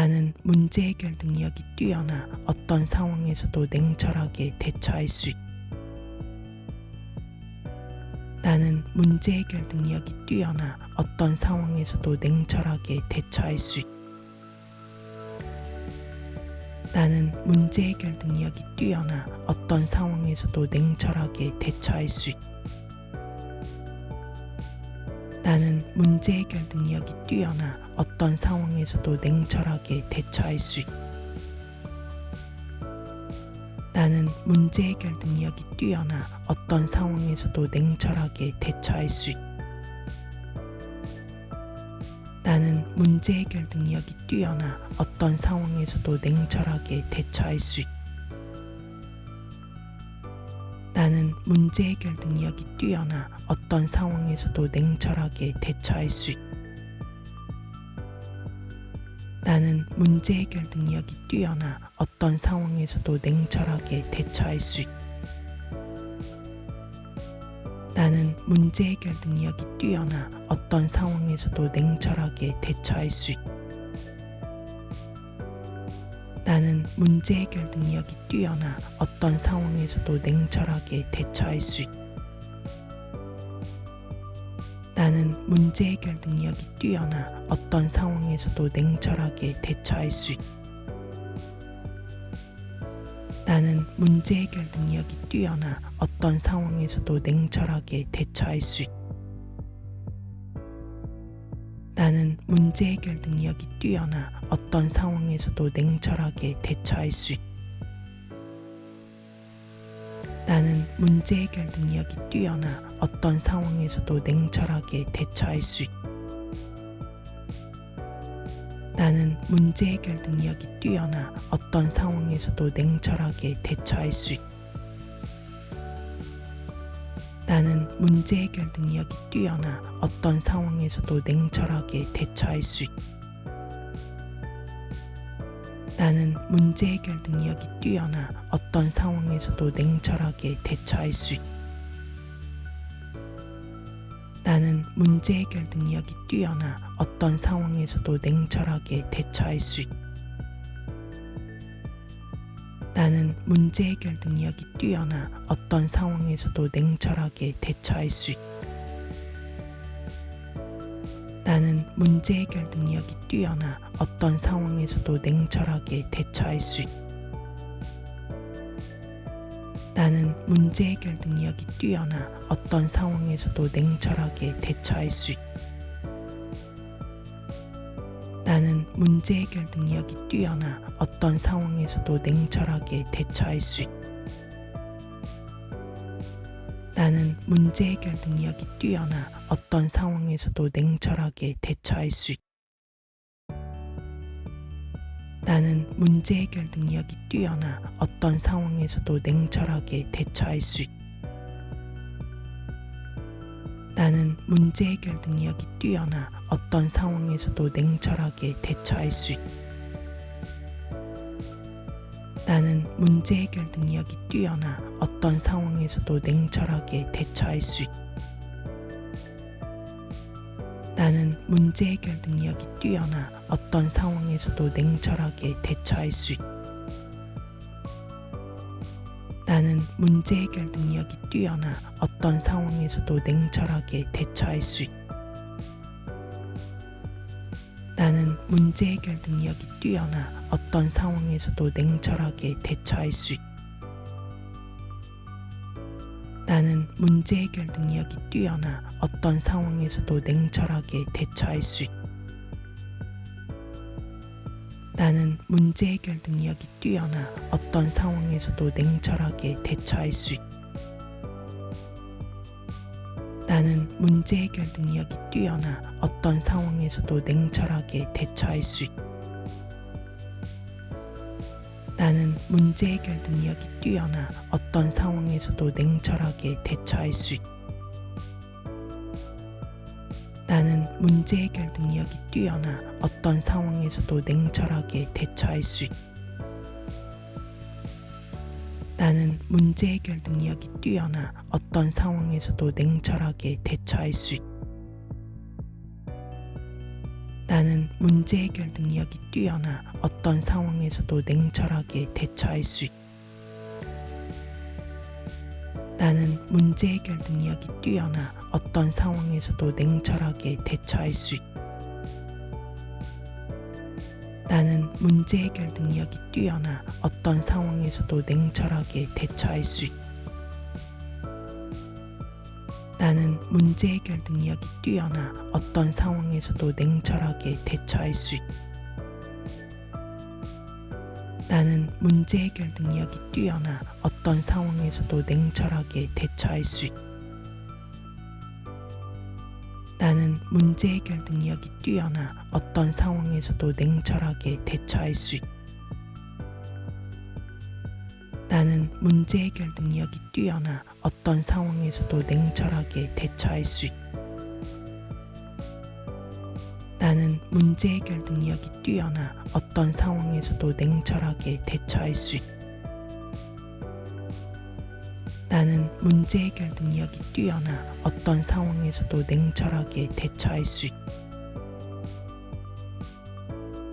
나는 문제 해결 능력이 뛰어나 어떤 상황에서도 냉철하게 대처할 수 있다. 나는 문제 해결 능력이 뛰어나 어떤 상황에서도 냉철하게 대처할 수 있다. 나는 문제 해결 능력이 뛰어나 어떤 상황에서도 냉철하게 대처할 수 있다. 나는 문제 해결 능력이 뛰어나 어떤 상황에서도 냉철하게 대처할 수 있다. 나는 문제 해결 능력이 뛰어나 어떤 상황에서도 냉철하게 대처할 수 있다. 나는 문제 해결 능력이 뛰어나 어떤 상황에서도 냉철하게 대처할 수 있다. 나는 문제 해결 능력이 뛰어나 어떤 상황에서도 냉철하게 대처할 수 있다. 나는 문제 해결 능력이 뛰어나 어떤 상황에서도 냉철하게 대처할 수 있다. 나는 문제 해결 능력이 뛰어나 어떤 상황에서도 냉철하게 대처할 수 있다. 나는 문제 해결 능력이 뛰어나 어떤 상황에서도 냉철하게 대처할 수 있다. 나는 문제 해결 능력이 뛰어나 어떤 상황에서도 냉철하게 대처할 수 있다. 나는 문제 해결 능력이 뛰어나 어떤 상황에서도 냉철하게 대처할 수 있다. 나는 문제 해결 능력이 뛰어나 어떤 상황에서도 냉철하게 대처할 수 있다. 나는 문제 해결 능력이 뛰어나 어떤 상황에서도 냉철하게 대처할 수 있다. 나는 문제 해결 능력이 뛰어나 어떤 상황에서도 냉철하게 대처할 수 있다. 나는 문제 해결 능력이 뛰어나 어떤 상황에서도 냉철하게 대처할 수 있다. 나는 문제 해결 능력이 뛰어나 어떤 상황에서도 냉철하게 대처할 수 있다. 나는 문제 해결 능력이 뛰어나 어떤 상황에서도 냉철하게 대처할 수 있다. 나는 문제 해결 능력이 뛰어나 어떤 상황에서도 냉철하게 대처할 수 있다. 나는 문제 해결 능력이 뛰어나 어떤 상황에서도 냉철하게 대처할 수 있다. 나는 문제 해결 능력이 뛰어나 어떤 상황에서도 냉철하게 대처할 수 있다. 나는 문제 해결 능력이 뛰어나 어떤 상황에서도 냉철하게 대처할 수 있다. 나는 문제 해결 능력이 뛰어나 어떤 상황에서도 냉철하게 대처할 수 있다. 나는 문제 해결 능력이 뛰어나 어떤 상황에서도 냉철하게 대처할 수 있다. 나는 문제 해결 능력이 뛰어나 어떤 상황에서도 냉철하게 대처할 수 있다. 나는 문제 해결 능력이 뛰어나 어떤 상황에서도 냉철하게 대처할 수 있다. 나는 문제 해결 능력이 뛰어나 어떤 상황에서도 냉철하게 대처할 수 있다. 나는 문제 해결 능력이 뛰어나 어떤 상황에서도 냉철하게 대처할 수 있다. 나는 문제 해결 능력이 뛰어나 어떤 상황에서도 냉철하게 대처할 수 있다. 나는 문제 해결 능력이 뛰어나 어떤 상황에서도 냉철하게 대처할 수 있다. 나는 문제 해결 능력이 뛰어나 어떤 상황에서도 냉철하게 대처할 수 있다. 나는 문제 해결 능력이 뛰어나 어떤 상황에서도 냉철하게 대처할 수 있다. 나는 문제 해결 능력이 뛰어나 어떤 상황에서도 냉철하게 대처할 수 있다. 나는 문제 해결 능력이 뛰어나 어떤 상황에서도 냉철하게 대처할 수 있다. 나는 문제 해결 능력이 뛰어나 어떤 상황에서도 냉철하게 대처할 수 있다. 나는 문제 해결 능력이 뛰어나 어떤 상황에서도 냉철하게 대처할 수 있다. 나는 문제 해결 능력이 뛰어나 어떤 상황에서도 냉철하게 대처할 수 있다. 나는 문제 해결 능력이 뛰어나 어떤 상황에서도 냉철하게 대처할 수 있다. 나는 문제 해결 능력이 뛰어나 어떤 상황에서도 냉철하게 대처할 수 있다. 나는 문제 해결 능력이 뛰어나 어떤 상황에서도 냉철하게 대처할 수 있다. 나는 문제 해결 능력이 뛰어나 어떤 상황에서도 냉철하게 대처할 수 있다. 나는 문제 해결 능력이 뛰어나 어떤 상황에서도 냉철하게 대처할 수 있다. 나는 문제 해결 능력이 뛰어나 어떤 상황에서도 냉철하게 대처할 수 있다. 나는 문제 해결 능력이 뛰어나 어떤 상황에서도 냉철하게 대처할 수 있다.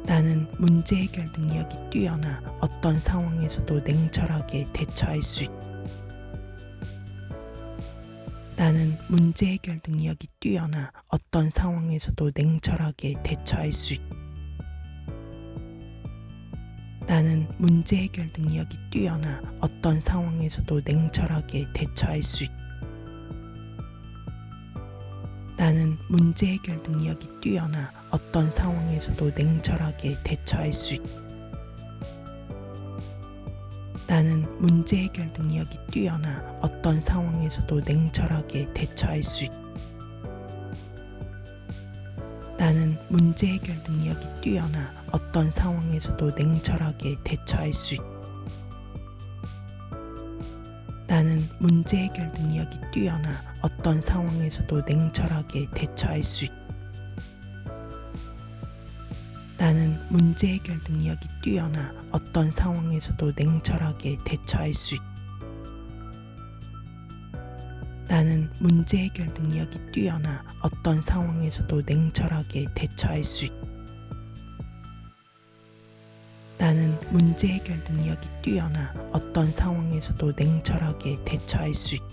나는 문제 해결 능력이 뛰어나 어떤 상황에서도 냉철하게 대처할 수 있다. 나는 문제 해결 능력이 뛰어나 어떤 상황에서도 냉철하게 대처할 수 있다. 나는 문제 해결 능력이 뛰어나 어떤 상황에서도 냉철하게 대처할 수 있다. 나는 문제 해결 능력이 뛰어나 어떤 상황에서도 냉철하게 대처할 수 있다. 나는 문제 해결 능력이 뛰어나 어떤 상황에서도 냉철하게 대처할 수 있다. 나는 문제 해결 능력이 뛰어나 어떤 상황에서도 냉철하게 대처할 수 있다. 나는 문제 해결 능력이 뛰어나 어떤 상황에서도 냉철하게 대처할 수 있다. 나는 문제 해결 능력이 뛰어나 어떤 상황에서도 냉철하게 대처할 수 있다. 나는 문제 해결 능력이 뛰어나 어떤 상황에서도 냉철하게 대처할 수 있다. 나는 문제 해결 능력이 뛰어나 어떤 상황에서도 냉철하게 대처할 수 있다.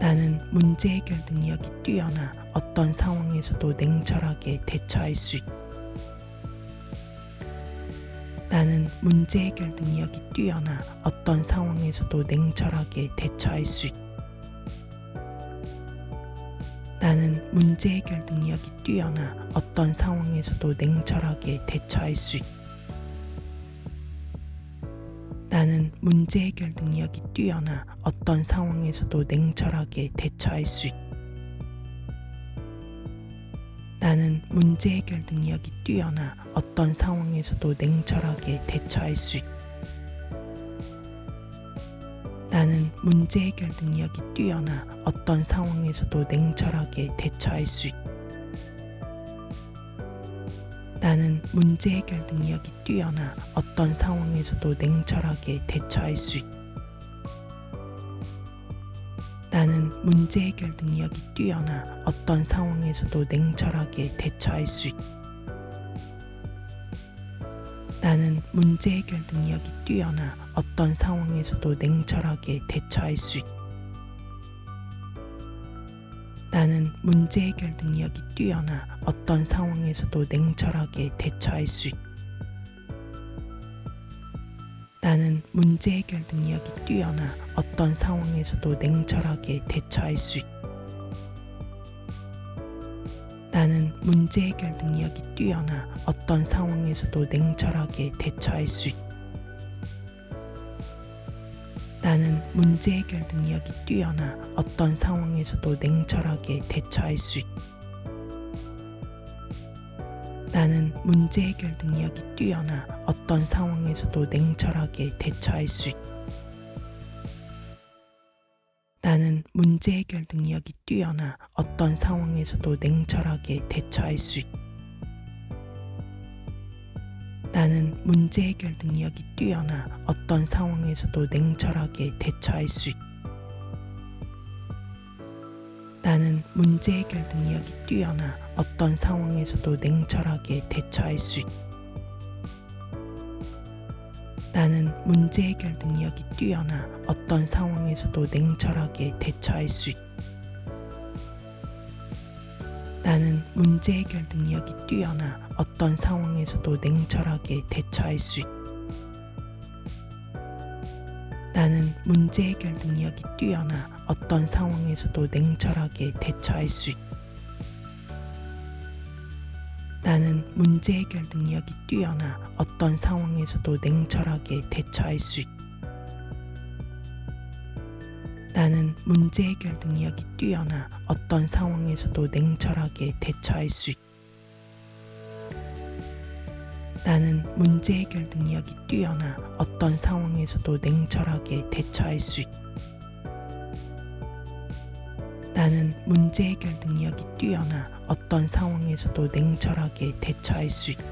나는 문제 해결 능력이 뛰어나 어떤 상황에서도 냉철하게 대처할 수 있다. 나는 문제 해결 능력이 뛰어나 어떤 상황에서도 냉철하게 대처할 수 있다. 나는 문제 해결 능력이 뛰어나 어떤 상황에서도 냉철하게 대처할 수 있다. 나는 문제 해결 능력이 뛰어나 어떤 상황에서도 냉철하게 대처할 수 있다. 나는 문제 해결 능력이 뛰어나 어떤 상황에서도 냉철하게 대처할 수 있다. 나는 문제 해결 능력이 뛰어나 어떤 상황에서도 냉철하게 대처할 수 있다. 나는 문제 해결 능력이 뛰어나 어떤 상황에서도 냉철하게 대처할 수 있다. 나는 문제 해결 능력이 뛰어나 어떤 상황에서도 냉철하게 대처할 수 있다. 나는 문제 해결 능력이 뛰어나 어떤 상황에서도 냉철하게 대처할 수 있다. 나는 문제 해결 능력이 뛰어나 어떤 상황에서도 냉철하게 대처할 수 있다. 나는 문제 해결 능력이 뛰어나 어떤 상황에서도 냉철하게 대처할 수 있다. 나는 문제 해결 능력이 뛰어나 어떤 상황에서도 냉철하게 대처할 수 있다. 나는 문제 해결 능력이 뛰어나 어떤 상황에서도 냉철하게 대처할 수 있다. 나는 문제 해결 능력이 뛰어나 어떤 상황에서도 냉철하게 대처할 수 있다. 나는 문제 해결 능력이 뛰어나 어떤 상황에서도 냉철하게 대처할 수 있다. 나는 문제 해결 능력이 뛰어나 어떤 상황에서도 냉철하게 대처할 수 있다. 나는 문제 해결 능력이 뛰어나 어떤 상황에서도 냉철하게 대처할 수 있다. 나는 문제 해결 능력이 뛰어나 어떤 상황에서도 냉철하게 대처할 수 있다. 나는 문제 해결 능력이 뛰어나 어떤 상황에서도 냉철하게 대처할 수 있다. 나는 문제 해결 능력이 뛰어나 어떤 상황에서도 냉철하게 대처할 수 있다. 나는 문제 해결 능력이 뛰어나 어떤 상황에서도 냉철하게 대처할 수 있다. 나는 문제 해결 능력이 뛰어나 어떤 상황에서도 냉철하게 대처할 수 있다. 나는 문제 해결 능력이 뛰어나 어떤 상황에서도 냉철하게 대처할 수 있다. 나는 문제 해결 능력이 뛰어나 어떤 상황에서도 냉철하게 대처할 수 있다.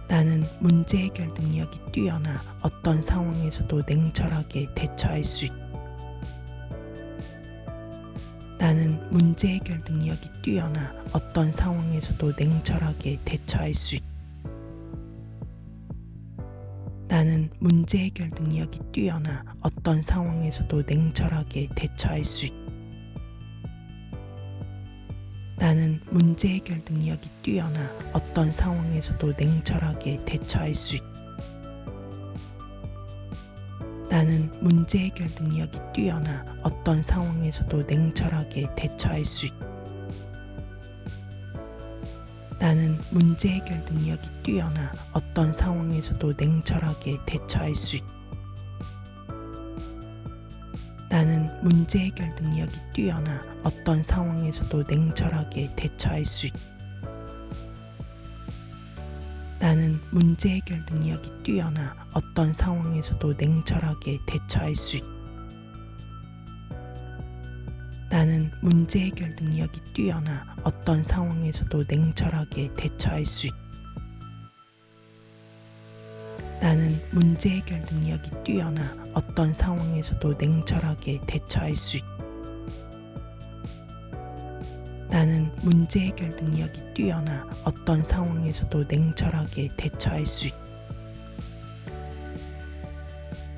나는 문제 해결 능력이 뛰어나 어떤 상황에서도 냉철하게 대처할 수 있다. 나는 문제 해결 능력이 뛰어나 어떤 상황에서도 냉철하게 대처할 수 있다. 나는 문제 해결 능력이 뛰어나 어떤 상황에서도 냉철하게 대처할 수 있다. 나는 문제 해결 능력이 뛰어나 어떤 상황에서도 냉철하게 대처할 수 있다. 나는 문제 해결 능력이 뛰어나 어떤 상황에서도 냉철하게 대처할 수 있다. 나는 문제 해결 능력이 뛰어나 어떤 상황에서도 냉철하게 대처할 수 있다. 나는 문제 해결 능력이 뛰어나 어떤 상황에서도 냉철하게 대처할 수 있다. 나는 문제 해결 능력이 뛰어나 어떤 상황에서도 냉철하게 대처할 수 있다. 나는 문제 해결 능력이 뛰어나 어떤 상황에서도 냉철하게 대처할 수 있다. 나는 문제 해결 능력이 뛰어나 어떤 상황에서도 냉철하게 대처할 수 있다. 나는 문제 해결 능력이 뛰어나 어떤 상황에서도 냉철하게 대처할 수 있다.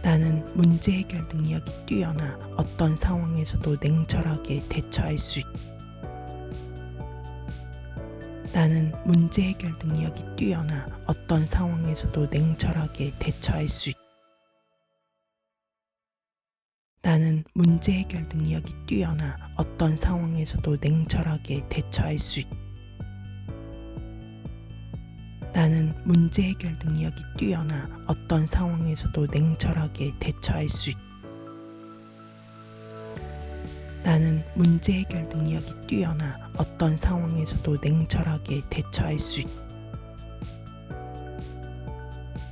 나는 문제 해결 능력이 뛰어나 어떤 상황에서도 냉철하게 대처할 수 있다. 나는 문제 해결 능력이 뛰어나 어떤 상황에서도 냉철하게 대처할 수 있다. 나는 문제 해결 능력이 뛰어나 어떤 상황에서도 냉철하게 대처할 수 있다. 나는 문제 해결 능력이 뛰어나 어떤 상황에서도 냉철하게 대처할 수 있다. 나는 문제 해결 능력이 뛰어나 어떤 상황에서도 냉철하게 대처할 수 있다.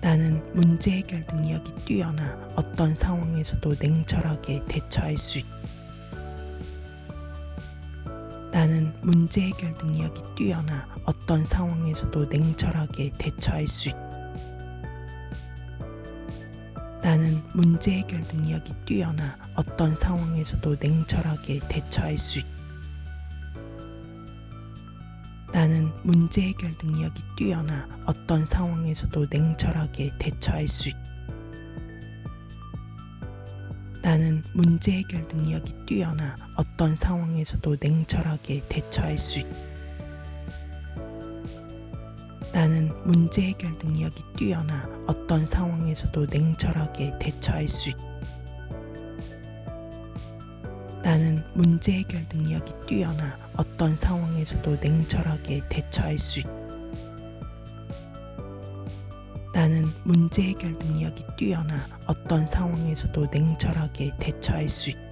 나는 문제 해결 능력이 뛰어나 어떤 상황에서도 냉철하게 대처할 수 있다. 나는 문제 해결 능력이 뛰어나 어떤 상황에서도 냉철하게 대처할 수 있다. 나는 문제 해결 능력이 뛰어나 어떤 상황에서도 냉철하게 대처할 수 있다. 나는 문제 해결 능력이 뛰어나 어떤 상황에서도 냉철하게 대처할 수 있다. 나는 문제 해결 능력이 뛰어나 어떤 상황에서도 냉철하게 대처할 수 있다. 나는 문제 해결 능력이 뛰어나 어떤 상황에서도 냉철하게 대처할 수 있다. 나는 문제 해결 능력이 뛰어나 어떤 상황에서도 냉철하게 대처할 수 있다. 나는 문제 해결 능력이 뛰어나 어떤 상황에서도 냉철하게 대처할 수 있다.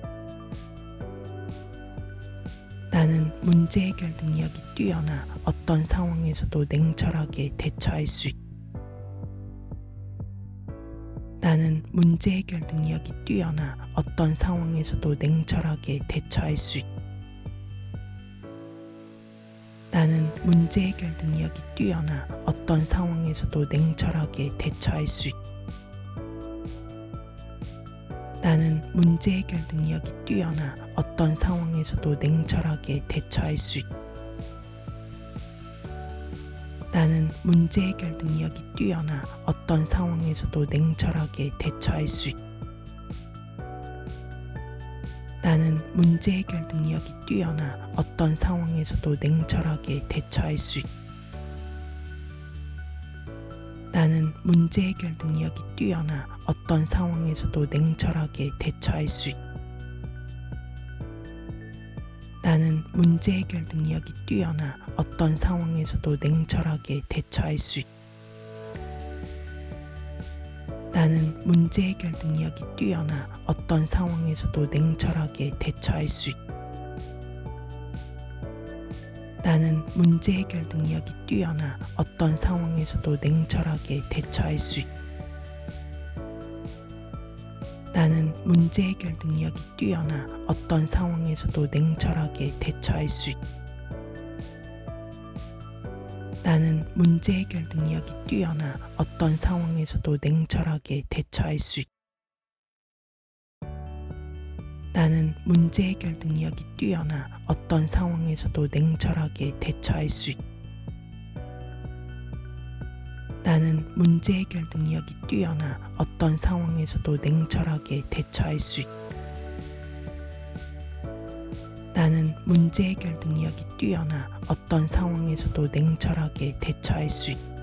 나는 문제 해결 능력이 뛰어나 어떤 상황에서도 냉철하게 대처할 수 있다. 나는 문제 해결 능력이 뛰어나 어떤 상황에서도 냉철하게 대처할 수 있다. 나는 문제 해결 능력이 뛰어나 어떤 상황에서도 냉철하게 대처할 수 있다. 나는 문제 해결 능력이 뛰어나 어떤 상황에서도 냉철하게 대처할 수 있다. 나는 문제 해결 능력이 뛰어나 어떤 상황에서도 냉철하게 대처할 수 있다. 나는 문제 해결 능력이 뛰어나 어떤 상황에서도 냉철하게 대처할 수 있다. 나는 문제 해결 능력이 뛰어나 어떤 상황에서도 냉철하게 대처할 수 있다. 나는 문제 해결 능력이 뛰어나 어떤 상황에서도 냉철하게 대처할 수 있다. 나는 문제 해결 능력이 뛰어나 어떤 상황에서도 냉철하게 대처할 수 있다. 나는 문제 해결 능력이 뛰어나 어떤 상황에서도 냉철하게 대처할 수 있다. 나는 문제 해결 능력이 뛰어나 어떤 상황에서도 냉철하게 대처할 수 있다. 나는 문제 해결 능력이 뛰어나 어떤 상황에서도 냉철하게 대처할 수 있다. 나는 문제 해결 능력이 뛰어나 어떤 상황에서도 냉철하게 대처할 수 있다. 나는 문제 해결 능력이 뛰어나 어떤 상황에서도 냉철하게 대처할 수 있다. 나는 문제 해결 능력이 뛰어나 어떤 상황에서도 냉철하게 대처할 수 있다.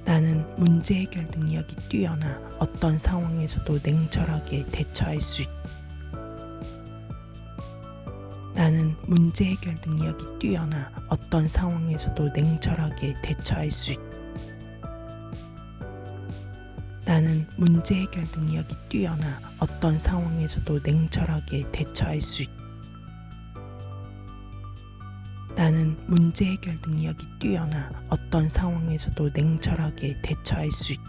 나는 문제 해결 능력이 뛰어나 어떤 상황에서도 냉철하게 대처할 수 있다. 나는 문제 해결 능력이 뛰어나 어떤 상황에서도 냉철하게 대처할 수 있다. 나는 문제 해결 능력이 뛰어나 어떤 상황에서도 냉철하게 대처할 수 있다. 나는 문제 해결 능력이 뛰어나 어떤 상황에서도 냉철하게 대처할 수 있다.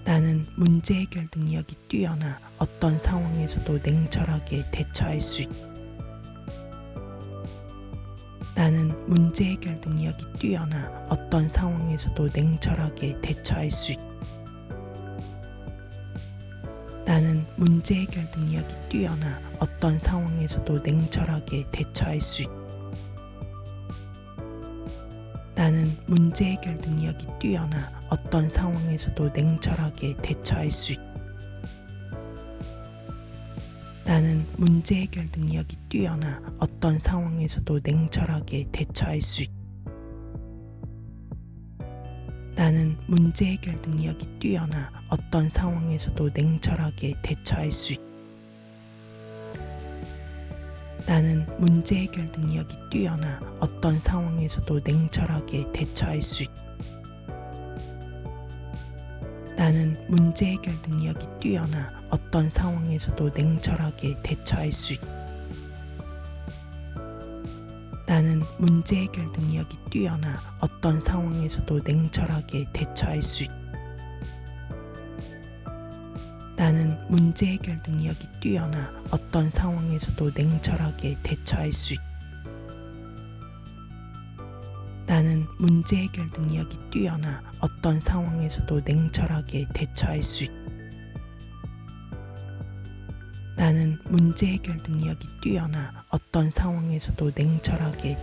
나는 문제 해결 능력이 뛰어나 어떤 상황에서도 냉철하게 대처할 수 있다. 나는 문제 해결 능력이 뛰어나 어떤 상황에서도 냉철하게 대처할 수 있다. 나는 문제 해결 능력이 뛰어나 어떤 상황에서도 냉철하게 대처할 수 있다. 나는 문제 해결 능력이 뛰어나 어떤 상황에서도 냉철하게 대처할 수 있다. 나는 문제 해결 능력이 뛰어나 어떤 상황에서도 냉철하게 대처할 수 있다. 나는 문제 해결 능력이 뛰어나 어떤 상황에서도 냉철하게 대처할 수 있다. 나는 문제 해결 능력이 뛰어나 어떤 상황에서도 냉철하게 대처할 수 있다. 나는 문제 해결 능력이 뛰어나 어떤 상황에서도 냉철하게 대처할 수 있다. 나는 문제 해결 능력이 뛰어나 어떤 상황에서도 냉철하게 대처할 수 있다. 나는 문제 해결 능력이 뛰어나 어떤 상황에서도 냉철하게 대처할 수 있다. 나는 문제 해결 능력이 뛰어나 어떤 상황에서도 냉철하게 대처할 수 있다. 나는 문제 해결 능력이 뛰어나 어떤 상황에서도 냉철하게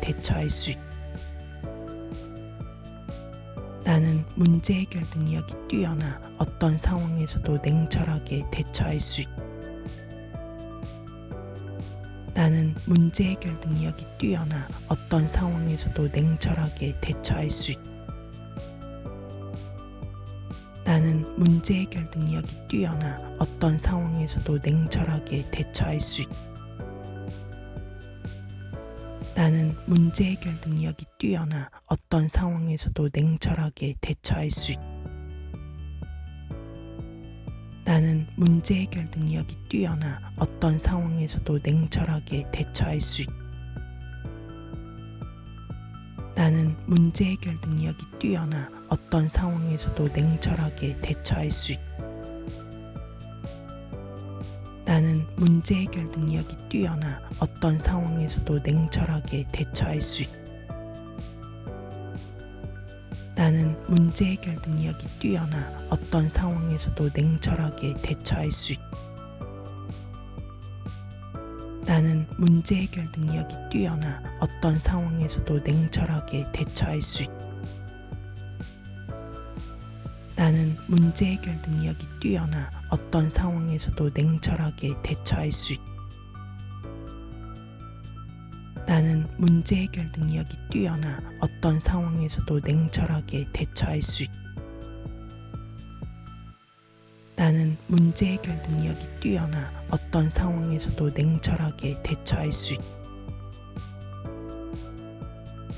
대처할 수 있다. 나는 문제 해결 능력이 뛰어나 어떤 상황에서도 냉철하게 대처할 수 있다. 나는 문제 해결 능력이 뛰어나 어떤 상황에서도 냉철하게 대처할 수 있다. 나는 문제 해결 능력이 뛰어나 어떤 상황에서도 냉철하게 대처할 수 있다. 나는 문제 해결 능력이 뛰어나 어떤 상황에서도 냉철하게 대처할 수 있다. 나는 문제 해결 능력이 뛰어나 어떤 상황에서도 냉철하게 대처할 수 있다. 나는 문제 해결 능력이 뛰어나 어떤 상황에서도 냉철하게 대처할 수 있다. 나는 문제 해결 능력이 뛰어나 어떤 상황에서도 냉철하게 대처할 수 있다. 나는 문제 해결 능력이 뛰어나 어떤 상황에서도 냉철하게 대처할 수 있다. 나는 문제 해결 능력이 뛰어나 어떤 상황에서도 냉철하게 대처할 수 있다. 나는 문제 해결 능력이 뛰어나 어떤 상황에서도 냉철하게 대처할 수 있다. 나는 문제 해결 능력이 뛰어나 어떤 상황에서도 냉철하게 대처할 수 있다. 나는 문제 해결 능력이 뛰어나 어떤 상황에서도 냉철하게 대처할 수 있다.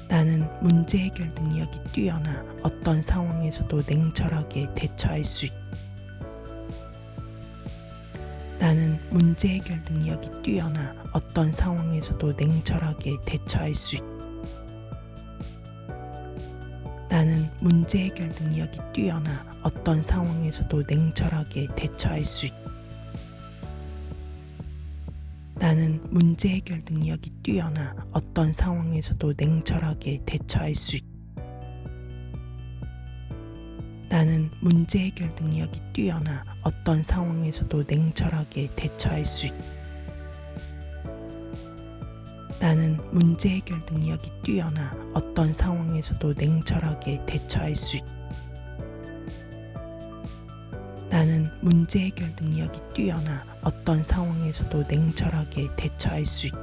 나는 문제 해결 능력이 뛰어나 어떤 상황에서도 냉철하게 대처할 수 있다. 나는 문제 해결 능력이 뛰어나 어떤 상황에서도 냉철하게 대처할 수 있다. 나는 문제 해결 능력이 뛰어나 어떤 상황에서도 냉철하게 대처할 수 있다. 나는 문제 해결 능력이 뛰어나 어떤 상황에서도 냉철하게 대처할 수 있다. 나는 문제 해결 능력이 뛰어나 어떤 상황에서도 냉철하게 대처할 수 있다. 나는 문제 해결 능력이 뛰어나 어떤 상황에서도 냉철하게 대처할 수 있다. 나는 문제 해결 능력이 뛰어나 어떤 상황에서도 냉철하게 대처할 수 있다.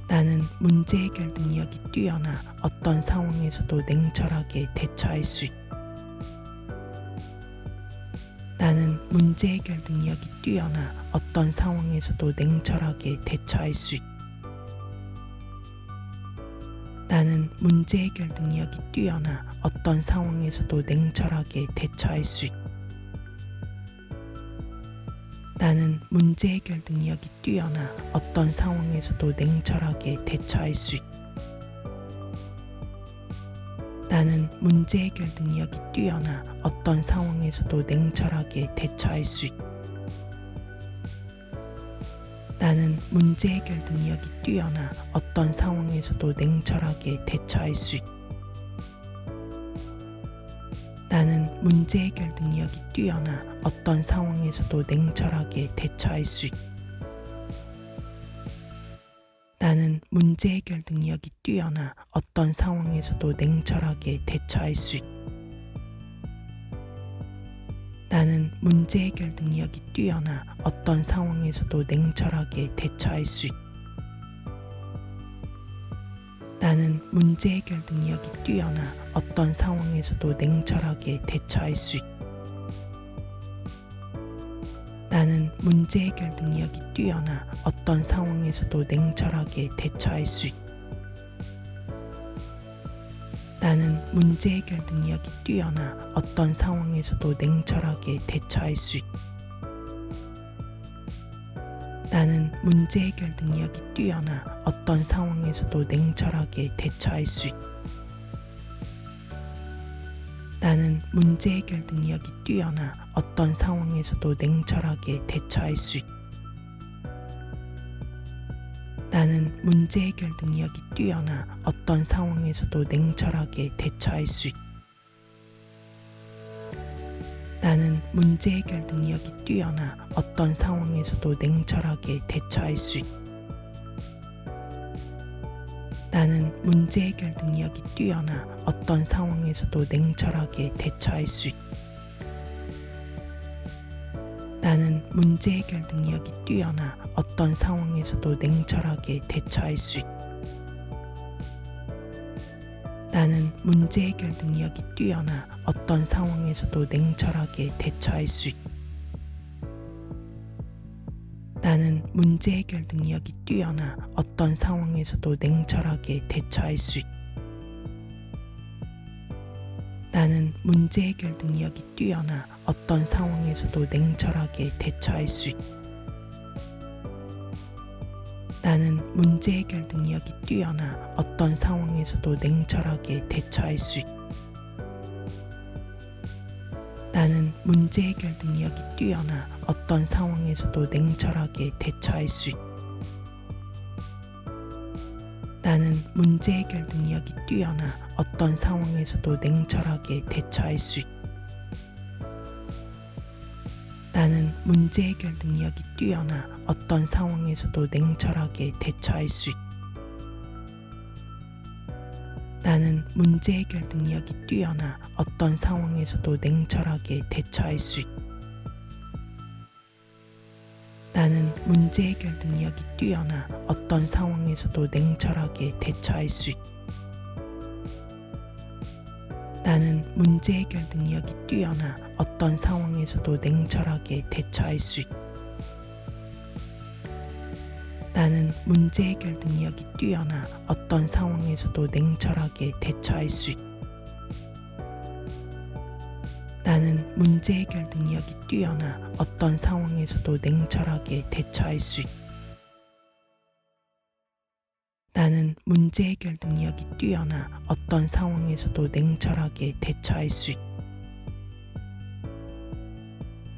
나는 문제 해결 능력이 뛰어나 어떤 상황에서도 냉철하게 대처할 수 있다. 나는 문제 해결 능력이 뛰어나 어떤 상황에서도 냉철하게 대처할 수 있다. 나는 문제 해결 능력이 뛰어나 어떤 상황에서도 냉철하게 대처할 수 있다. 나는 문제 해결 능력이 뛰어나 어떤 상황에서도 냉철하게 대처할 수 있다. 나는 문제 해결 능력이 뛰어나 어떤 상황에서도 냉철하게 대처할 수 있다. 나는 문제 해결 능력이 뛰어나 어떤 상황에서도 냉철하게 대처할 수 있다. 나는 문제 해결 능력이 뛰어나 어떤 상황에서도 냉철하게 대처할 수 있다. 나는 문제 해결 능력이 뛰어나 어떤 상황에서도 냉철하게 대처할 수 있다. 나는 문제 해결 능력이 뛰어나 어떤 상황에서도 냉철하게 대처할 수 있다. 나는 문제 해결 능력이 뛰어나 어떤 상황에서도 냉철하게 대처할 수 있다. 나는 문제 해결 능력이 뛰어나 어떤 상황에서도 냉철하게 대처할 수 있다. 나는 문제 해결 능력이 뛰어나 어떤 상황에서도 냉철하게 대처할 수 있다. 나는 문제 해결 능력이 뛰어나 어떤 상황에서도 냉철하게 대처할 수 있다. 나는 문제 해결 능력이 뛰어나 어떤 상황에서도 냉철하게 대처할 수 있다. 나는 문제 해결 능력이 뛰어나 어떤 상황에서도 냉철하게 대처할 수 있다. 나는 문제 해결 능력이 뛰어나 어떤 상황에서도 냉철하게 대처할 수 있다. 나는 문제 해결 능력이 뛰어나 어떤 상황에서도 냉철하게 대처할 수 있다. 나는 문제 해결 능력이 뛰어나 어떤 상황에서도 냉철하게 대처할 수 있다. 나는 문제 해결 능력이 뛰어나 어떤 상황에서도 냉철하게 대처할 수 있다. 나는 문제 해결 능력이 뛰어나 어떤 상황에서도 냉철하게 대처할 수 있다. 나는 문제 해결 능력이 뛰어나 어떤 상황에서도 냉철하게 대처할 수 있다. 나는 문제 해결 능력이 뛰어나 어떤 상황에서도 냉철하게 대처할 수 있다. 나는 문제 해결 능력이 뛰어나 어떤 상황에서도 냉철하게 대처할 수 있다. 나는 문제 해결 능력이 뛰어나 어떤 상황에서도 냉철하게 대처할 수 있다. 나는 문제 해결 능력이 뛰어나 어떤 상황에서도 냉철하게 대처할 수 있다. 나는 문제 해결 능력이 뛰어나 어떤 상황에서도 냉철하게 대처할 수 있다. 나는 문제 해결 능력이 뛰어나 어떤 상황에서도 냉철하게 대처할 수 있다. 나는 문제 해결 능력이 뛰어나 어떤 상황에서도 냉철하게 대처할 수 있다. 나는 문제 해결 능력이 뛰어나 어떤 상황에서도 냉철하게 대처할 수 있다. 나는 문제 해결 능력이 뛰어나 어떤 상황에서도 냉철하게 대처할 수 있다. 나는 문제 해결 능력이 뛰어나 어떤 상황에서도 냉철하게 대처할 수 있다.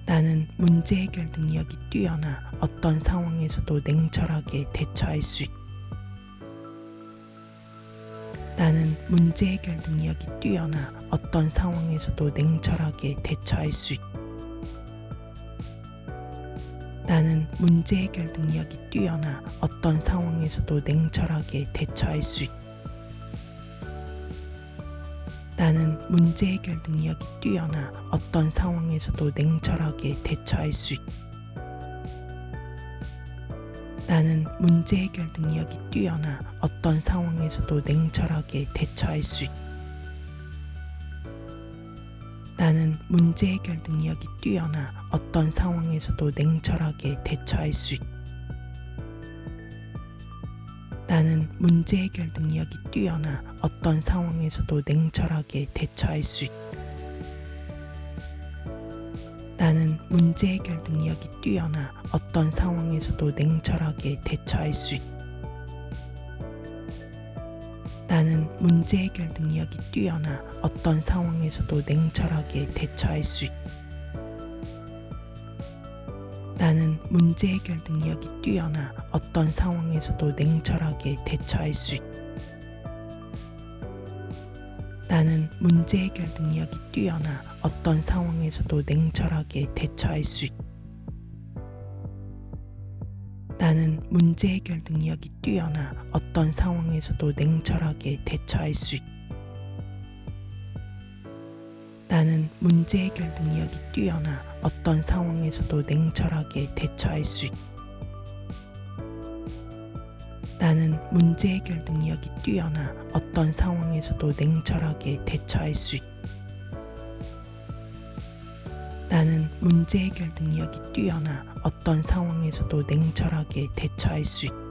나는 문제 해결 능력이 뛰어나 어떤 상황에서도 냉철하게 대처할 수 있다. 나는 문제 해결 능력이 뛰어나 어떤 상황에서도 냉철하게 대처할 수 있다. 나는 문제 해결 능력이 뛰어나 어떤 상황에서도 냉철하게 대처할 수 있다. 나는 문제 해결 능력이 뛰어나 어떤 상황에서도 냉철하게 대처할 수 있다. 나는 문제 해결 능력이 뛰어나 어떤 상황에서도 냉철하게 대처할 수 있다. 나는 문제 해결 능력이 뛰어나 어떤 상황에서도 냉철하게 대처할 수 있다. 나는 문제 해결 능력이 뛰어나 어떤 상황에서도 냉철하게 대처할 수 있다. 나는 문제 해결 능력이 뛰어나 어떤 상황에서도 냉철하게 대처할 수 있다. 나는 문제 해결 능력이 뛰어나 어떤 상황에서도 냉철하게 대처할 수 있다. 나는 문제 해결 능력이 뛰어나 어떤 상황에서도 냉철하게 대처할 수 있다. 나는 문제 해결 능력이 뛰어나 어떤 상황에서도 냉철하게 대처할 수 있다. 나는 문제 해결 능력이 뛰어나 어떤 상황에서도 냉철하게 대처할 수 있다. 나는 문제 해결 능력이 뛰어나 어떤 상황에서도 냉철하게 대처할 수 있다. 나는 문제 해결 능력이 뛰어나 어떤 상황에서도 냉철하게 대처할 수 있다. 나는 문제 해결 능력이 뛰어나 어떤 상황에서도 냉철하게 대처할 수 있다.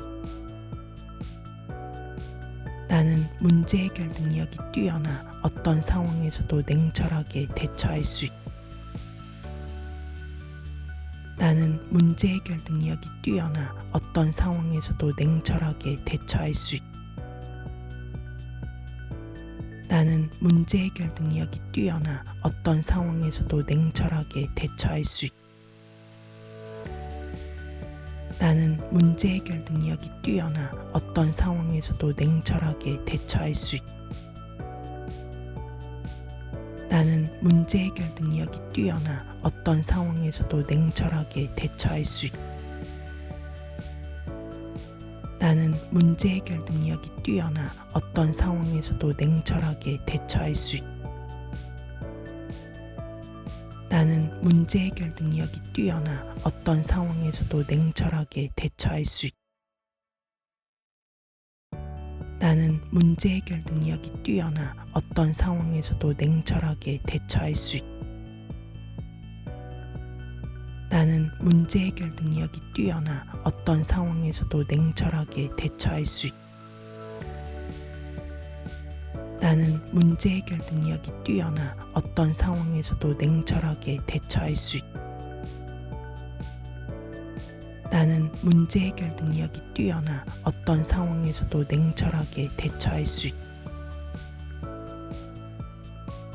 나는 문제 해결 능력이 뛰어나 어떤 상황에서도 냉철하게 대처할 수 있다. 나는 문제 해결 능력이 뛰어나 어떤 상황에서도 냉철하게 대처할 수 있다. 나는 문제 해결 능력이 뛰어나 어떤 상황에서도 냉철하게 대처할 수 있다. 나는 문제 해결 능력이 뛰어나 어떤 상황에서도 냉철하게 대처할 수 있다. 나는 문제 해결 능력이 뛰어나 어떤 상황에서도 냉철하게 대처할 수 있다. 나는 문제 해결 능력이 뛰어나 어떤 상황에서도 냉철하게 대처할 수 있다. 나는 문제 해결 능력이 뛰어나 어떤 상황에서도 냉철하게 대처할 수 있다. 나는 문제 해결 능력이 뛰어나 어떤 상황에서도 냉철하게 대처할 수 있다. 나는 문제 해결 능력이 뛰어나 어떤 상황에서도 냉철하게 대처할 수 있다. 나는 문제 해결 능력이 뛰어나 어떤 상황에서도 냉철하게 대처할 수 있다. 나는 문제 해결 능력이 뛰어나 어떤 상황에서도 냉철하게 대처할 수 있다.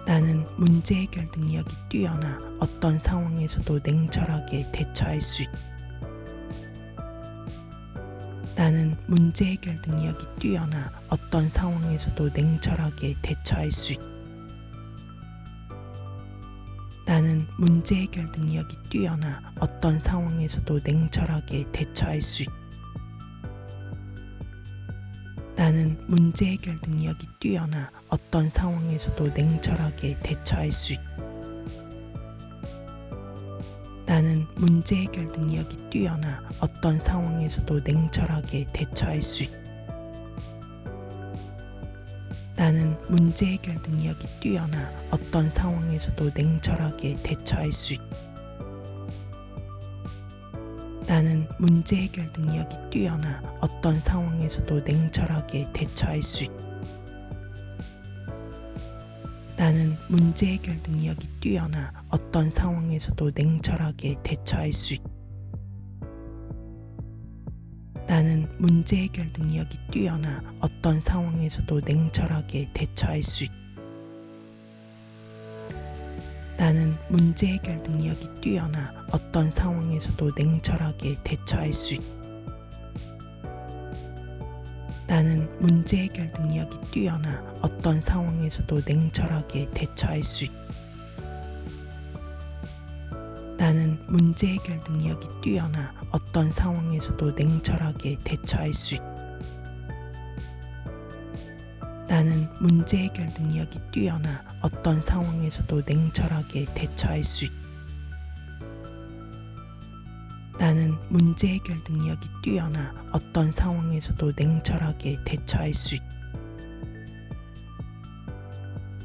나는 문제 해결 능력이 뛰어나 어떤 상황에서도 냉철하게 대처할 수 있다. 나는 문제 해결 능력이 뛰어나 어떤 상황에서도 냉철하게 대처할 수 있다. 나는 문제 해결 능력이 뛰어나 어떤 상황에서도 냉철하게 대처할 수 있다. 나는 문제 해결 능력이 뛰어나 어떤 상황에서도 냉철하게 대처할 수 있다. 나는 문제 해결 능력이 뛰어나 어떤 상황에서도 냉철하게 대처할 수 있다. 나는 문제 해결 능력이 뛰어나 어떤 상황에서도 냉철하게 대처할 수 있다. 나는 문제 해결 능력이 뛰어나 어떤 상황에서도 냉철하게 대처할 수 있다. 나는 문제 해결 능력이 뛰어나 어떤 상황에서도 냉철하게 대처할 수 있다. 나는 문제 해결 능력이 뛰어나 어떤 상황에서도 냉철하게 대처할 수 있다. 나는 문제 해결 능력이 뛰어나 어떤 상황에서도 냉철하게 대처할 수 있다. 나는 문제 해결 능력이 뛰어나 어떤 상황에서도 냉철하게 대처할 수 있다. 나는 문제 해결 능력이 뛰어나 어떤 상황에서도 냉철하게 대처할 수 있다. 나는 문제 해결 능력이 뛰어나 어떤 상황에서도 냉철하게 대처할 수 있다. 나는 문제 해결 능력이 뛰어나 어떤 상황에서도 냉철하게 대처할 수 있다.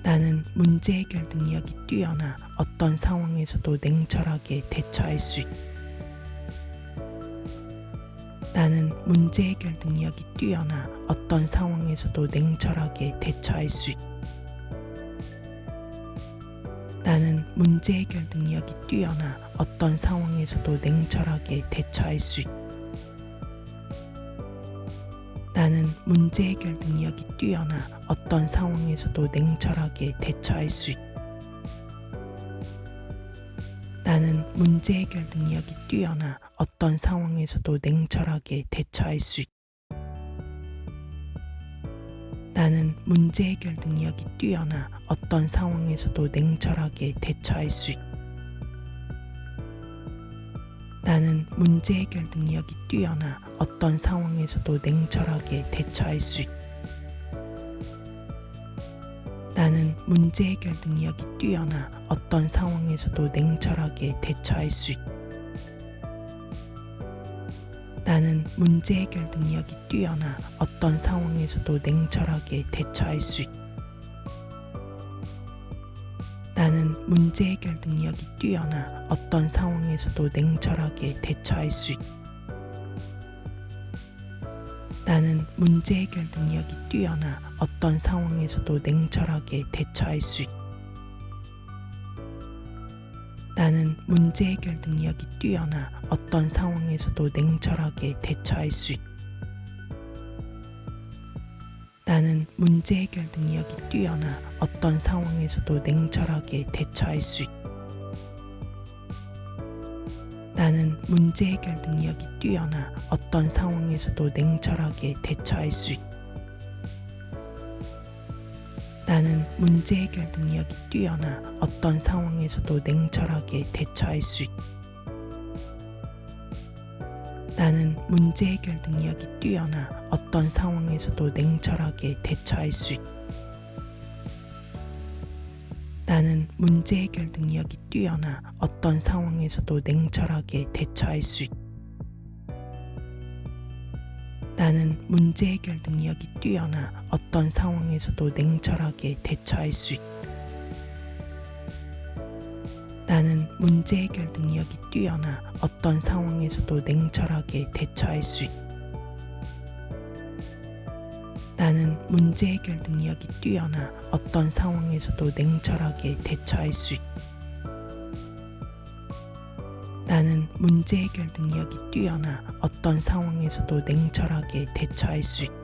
나는 문제 해결 능력이 뛰어나 어떤 상황에서도 냉철하게 대처할 수 있다. 나는 문제 해결 능력이 뛰어나 어떤 상황에서도 냉철하게 대처할 수 있다. 나는 문제 해결 능력이 뛰어나 어떤 상황에서도 냉철하게 대처할 수 있다. 나는 문제 해결 능력이 뛰어나 어떤 상황에서도 냉철하게 대처할 수 있다. 나는 문제 해결 능력이 뛰어나 어떤 상황에서도 냉철하게 대처할 수 있다. 나는 문제 해결 능력이 뛰어나 어떤 상황에서도 냉철하게 대처할 수 있다. 나는 문제 해결 능력이 뛰어나 어떤 상황에서도 냉철하게 대처할 수 있다. 나는 문제 해결 능력이 뛰어나 어떤 상황에서도 냉철하게 대처할 수 있다. 나는 문제 해결 능력이 뛰어나 어떤 상황에서도 냉철하게 대처할 수 있다. 나는 문제 해결 능력이 뛰어나 어떤 상황에서도 냉철하게 대처할 수 있다. 나는 문제 해결 능력이 뛰어나 어떤 상황에서도 냉철하게 대처할 수 있다. 나는 문제 해결 능력이 뛰어나 어떤 상황에서도 냉철하게 대처할 수 있다. 나는 문제 해결 능력이 뛰어나 어떤 상황에서도 냉철하게 대처할 수 있다. 나는 문제 해결 능력이 뛰어나 어떤 상황에서도 냉철하게 대처할 수 있다. 나는 문제 해결 능력이 뛰어나 어떤 상황에서도 냉철하게 대처할 수 있다. 나는 문제 해결 능력이 뛰어나 어떤 상황에서도 냉철하게 대처할 수 있다. 나는 문제 해결 능력이 뛰어나 어떤 상황에서도 냉철하게 대처할 수 있다. 나는 문제 해결 능력이 뛰어나 어떤 상황에서도 냉철하게 대처할 수 있다. 나는 문제 해결 능력이 뛰어나 어떤 상황에서도 냉철하게 대처할 수 있다. 나는 문제 해결 능력이 뛰어나 어떤 상황에서도 냉철하게 대처할 수 있다. 나는 문제 해결 능력이 뛰어나 어떤 상황에서도 냉철하게 대처할 수 있다.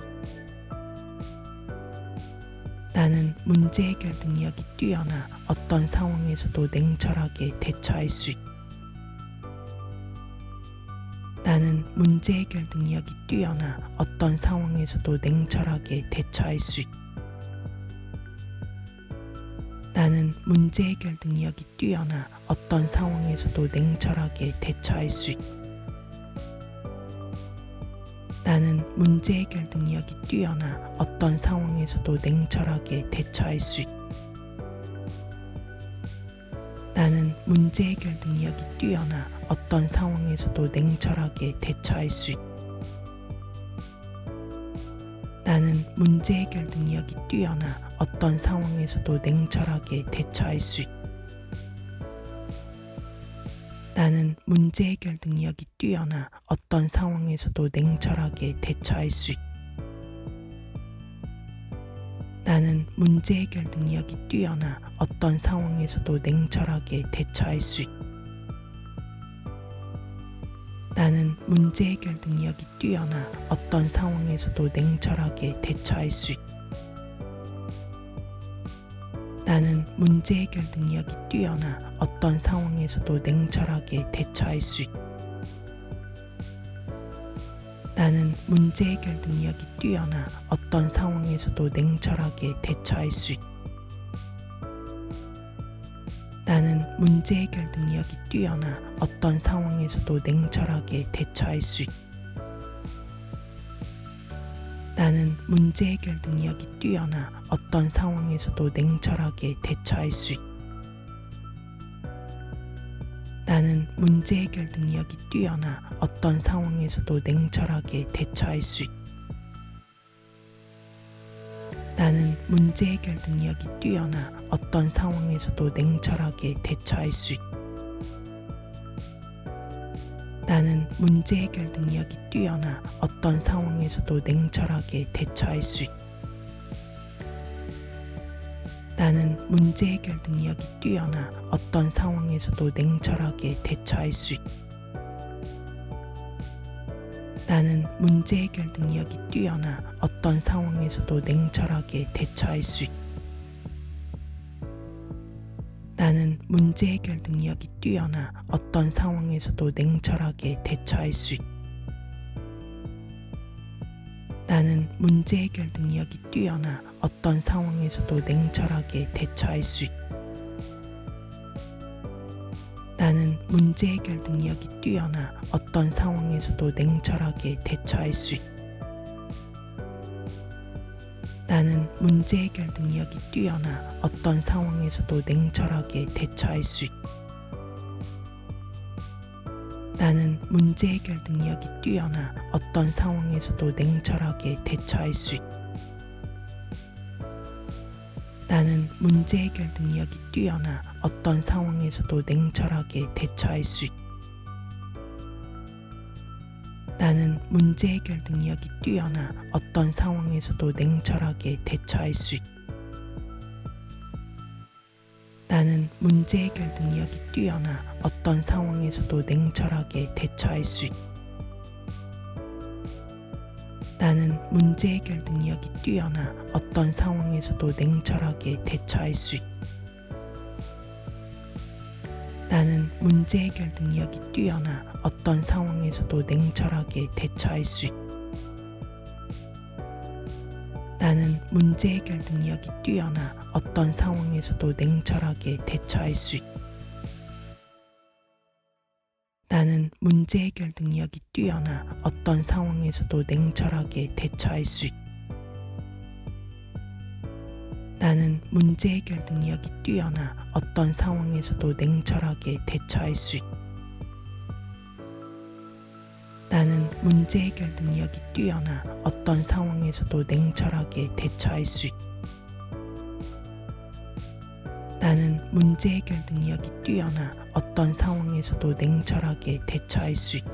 나는 문제 해결 능력이 뛰어나 어떤 상황에서도 냉철하게 대처할 수 있다. 나는 문제 해결 능력이 뛰어나 어떤 상황에서도 냉철하게 대처할 수 있다. 나는 문제 해결 능력이 뛰어나 어떤 상황에서도 냉철하게 대처할 수 있다. 나는 문제 해결 능력이 뛰어나 어떤 상황에서도 냉철하게 대처할 수 있다. 나는 문제 해결 능력이 뛰어나 어떤 상황에서도 냉철하게 대처할 수 있다. 나는 문제 해결 능력이 뛰어나 어떤 상황에서도 냉철하게 대처할 수 있다. 나는 문제 해결 능력이 뛰어나 어떤 상황에서도 냉철하게 대처할 수 있다. 나는 문제 해결 능력이 뛰어나 어떤 상황에서도 냉철하게 대처할 수 있다. 나는 문제 해결 능력이 뛰어나 어떤 상황에서도 냉철하게 대처할 수 있다. 나는 문제 해결 능력이 뛰어나 어떤 상황에서도 냉철하게 대처할 수 있다. 나는 문제 해결 능력이 뛰어나 어떤 상황에서도 냉철하게 대처할 수 있다. 나는 문제 해결 능력이 뛰어나 어떤 상황에서도 냉철하게 대처할 수 있다. 나는 문제 해결 능력이 뛰어나 어떤 상황에서도 냉철하게 대처할 수 있다. 나는 문제 해결 능력이 뛰어나 어떤 상황에서도 냉철하게 대처할 수 있다. 나는 문제 해결 능력이 뛰어나 어떤 상황에서도 냉철하게 대처할 수 있다. 나는 문제 해결 능력이 뛰어나 어떤 상황에서도 냉철하게 대처할 수 있다. 나는 문제 해결 능력이 뛰어나 어떤 상황에서도 냉철하게 대처할 수 있다. 나는 문제 해결 능력이 뛰어나 어떤 상황에서도 냉철하게 대처할 수 있다. 나는 문제 해결 능력이 뛰어나 어떤 상황에서도 냉철하게 대처할 수 있다. 나는 문제 해결 능력이 뛰어나 어떤 상황에서도 냉철하게 대처할 수 있다. 나는 문제 해결 능력이 뛰어나 어떤 상황에서도 냉철하게 대처할 수 있다. 나는 문제 해결 능력이 뛰어나 어떤 상황에서도 냉철하게 대처할 수 있다. 나는 문제 해결 능력이 뛰어나 어떤 상황에서도 냉철하게 대처할 수 있다. 나는 문제 해결 능력이 뛰어나 어떤 상황에서도 냉철하게 대처할 수 있다. 나는 문제 해결 능력이 뛰어나 어떤 상황에서도 냉철하게 대처할 수 있다. 나는 문제 해결 능력이 뛰어나 어떤 상황에서도 냉철하게 대처할 수 있다. 나는 문제 해결 능력이 뛰어나 어떤 상황에서도 냉철하게 대처할 수 있다. 나는 문제 해결 능력이 뛰어나 어떤 상황에서도 냉철하게 대처할 수 있다. 나는 문제 해결 능력이 뛰어나 어떤 상황에서도 냉철하게 대처할 수 있다. 나는 문제 해결 능력이 뛰어나 어떤 상황에서도 냉철하게 대처할 수 있다. 나는 문제 해결 능력이 뛰어나 어떤 상황에서도 냉철하게 대처할 수 있다. 나는 문제 해결 능력이 뛰어나 어떤 상황에서도 냉철하게 대처할 수 있다. 나는 문제 해결 능력이 뛰어나 어떤 상황에서도 냉철하게 대처할 수 있다.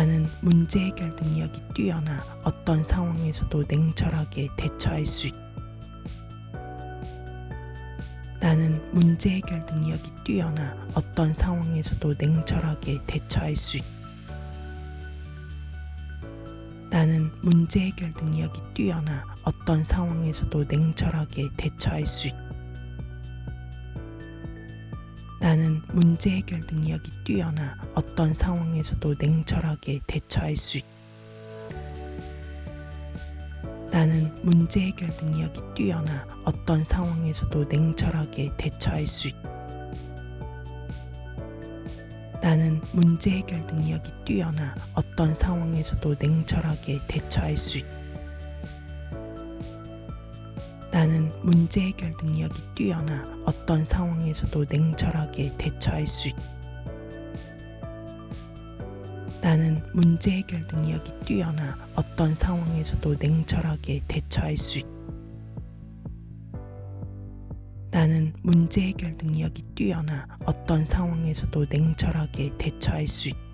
나는 문제 해결 능력이 뛰어나 어떤 상황에서도 냉철하게 대처할 수 있다. 나는 문제 해결 능력이 뛰어나 어떤 상황에서도 냉철하게 대처할 수 있다. 나는 문제 해결 능력이 뛰어나 어떤 상황에서도 냉철하게 대처할 수 있다. 나는 문제 해결 능력이 뛰어나 어떤 상황에서도 냉철하게 대처할 수 있다. 나는 문제 해결 능력이 뛰어나 어떤 상황에서도 냉철하게 대처할 수 있다. 나는 문제 해결 능력이 뛰어나 어떤 상황에서도 냉철하게 대처할 수 있다. 나는 문제 해결 능력이 뛰어나 어떤 상황에서도 냉철하게 대처할 수 있다. 나는 문제 해결 능력이 뛰어나 어떤 상황에서도 냉철하게 대처할 수 있다. 나는 문제 해결 능력이 뛰어나 어떤 상황에서도 냉철하게 대처할 수 있다.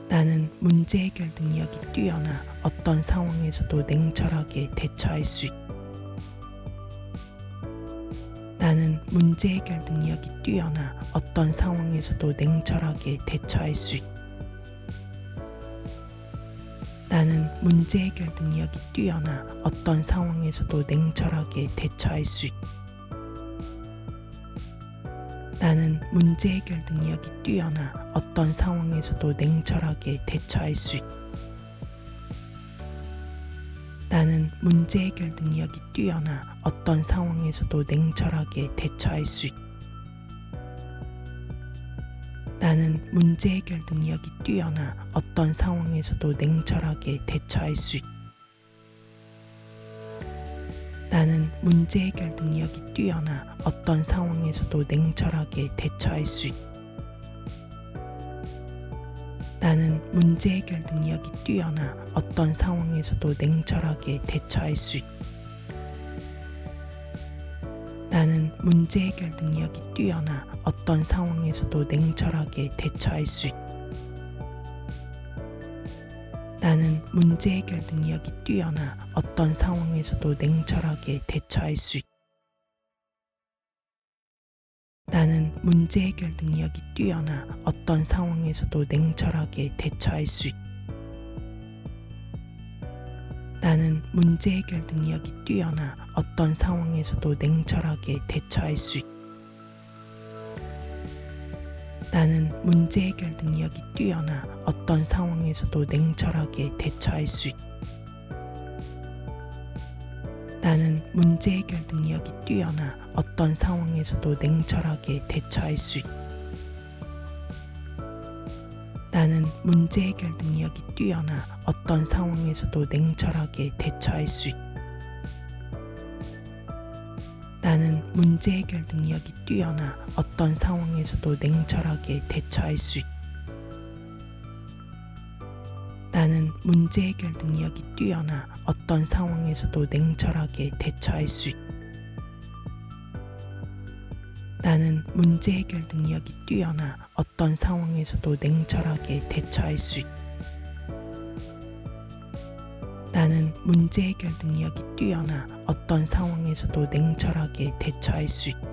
나는 문제 해결 능력이 뛰어나 어떤 상황에서도 냉철하게 대처할 수 있다. 나는 문제 해결 능력이 뛰어나 어떤 상황에서도 냉철하게 대처할 수 있다. 나는 문제 해결 능력이 뛰어나 어떤 상황에서도 냉철하게 대처할 수 있다. 나는 문제 해결 능력이 뛰어나 어떤 상황에서도 냉철하게 대처할 수 있다. 나는 문제 해결 능력이 뛰어나 어떤 상황에서도 냉철하게 대처할 수 있다. 나는 문제 해결 능력이 뛰어나 어떤 상황에서도 냉철하게 대처할 수 있다. 나는 문제 해결 능력이 뛰어나 어떤 상황에서도 냉철하게 대처할 수 있다. 나는 문제 해결 능력이 뛰어나 어떤 상황에서도 냉철하게 대처할 수 있다. 나는 문제 해결 능력이 뛰어나 어떤 상황에서도 냉철하게 대처할 수 있다. 나는 문제 해결 능력이 뛰어나 어떤 상황에서도 냉철하게 대처할 수 있다. 나는 문제 해결 능력이 뛰어나 어떤 상황에서도 냉철하게 대처할 수 있다. 나는 문제 해결 능력이 뛰어나 어떤 상황에서도 냉철하게 대처할 수 있다. 나는 문제 해결 능력이 뛰어나 어떤 상황에서도 냉철하게 대처할 수 있다. 나는 문제 해결 능력이 뛰어나 어떤 상황에서도 냉철하게 대처할 수 있다. 나는 문제 해결 능력이 뛰어나 어떤 상황에서도 냉철하게 대처할 수 있다. 나는 문제 해결 능력이 뛰어나 어떤 상황에서도 냉철하게 대처할 수 있다. 나는 문제 해결 능력이 뛰어나 어떤 상황에서도 냉철하게 대처할 수 있다. 나는 문제 해결 능력이 뛰어나 어떤 상황에서도 냉철하게 대처할 수 있다. 나는 문제 해결 능력이 뛰어나 어떤 상황에서도 냉철하게 대처할 수 있다.